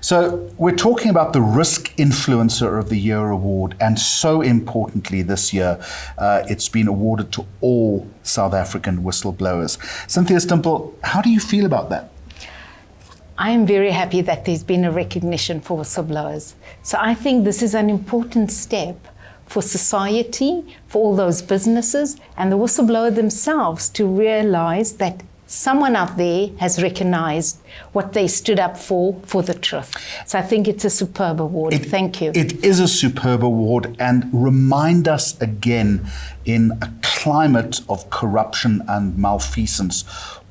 So we're talking about the Risk Influencer of the Year award, and so importantly this year, it's been awarded to all South African whistleblowers. Cynthia Stimpel, how do you feel about that? I am very happy that there's been a recognition for whistleblowers. So I think this is an important step for society, for all those businesses, and the whistleblower themselves to realize that someone out there has recognized what they stood up for the truth. So I think it's a superb award. Thank you. It is a superb award, and remind us again, in a climate of corruption and malfeasance,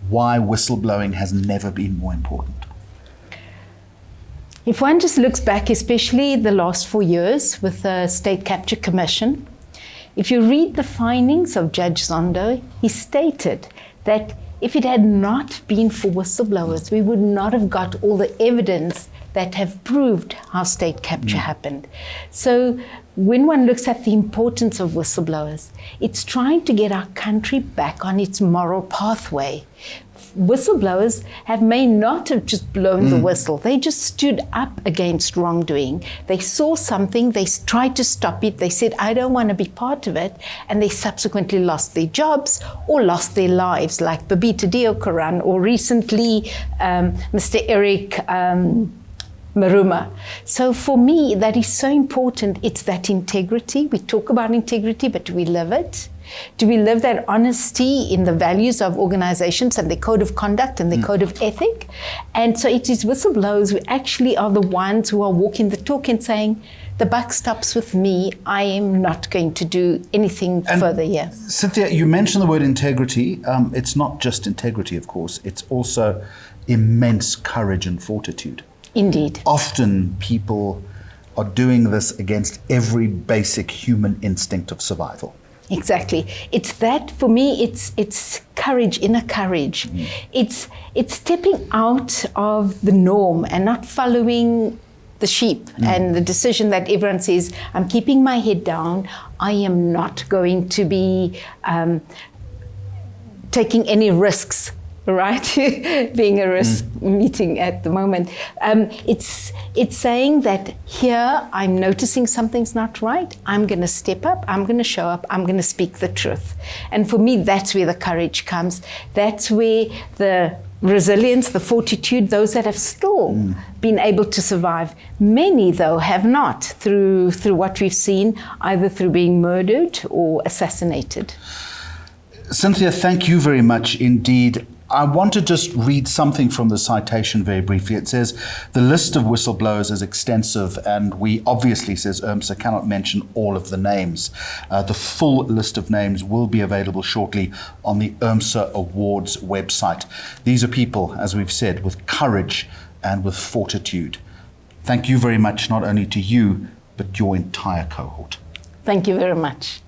why whistleblowing has never been more important. If one just looks back, especially the last 4 years with the State Capture Commission, if you read the findings of Judge Zondo, he stated that if it had not been for whistleblowers, we would not have got all the evidence that have proved how state capture happened. So when one looks at the importance of whistleblowers, it's trying to get our country back on its moral pathway. Whistleblowers may not have just blown the whistle. They just stood up against wrongdoing. They saw something, they tried to stop it, they said, I don't want to be part of it, and they subsequently lost their jobs or lost their lives, like Babita Deokaran, or recently Mr. Eric Maruma. So for me, that is so important. It's that integrity. We talk about integrity, but do we live it? Do we live that honesty in the values of organizations and their code of conduct and their code of ethic? And so it is whistleblowers who actually are the ones who are walking the talk and saying, the buck stops with me. I am not going to do anything further here. Cynthia, you mentioned the word integrity. It's not just integrity, of course. It's also immense courage and fortitude. Indeed. Often people are doing this against every basic human instinct of survival. Exactly. It's that, for me, it's courage, inner courage. It's stepping out of the norm and not following the sheep and the decision that everyone says, I'm keeping my head down. I am not going to be taking any risks. Right, being a risk meeting at the moment. It's saying that here I'm noticing something's not right. I'm going to step up. I'm going to show up. I'm going to speak the truth. And for me, that's where the courage comes. That's where the resilience, the fortitude, those that have still been able to survive. Many, though, have not through what we've seen, either through being murdered or assassinated. Cynthia, thank you very much indeed. I want to just read something from the citation very briefly. It says, the list of whistleblowers is extensive, and we obviously, says IRMSA, cannot mention all of the names. The full list of names will be available shortly on the IRMSA Awards website. These are people, as we've said, with courage and with fortitude. Thank you very much, not only to you, but your entire cohort. Thank you very much.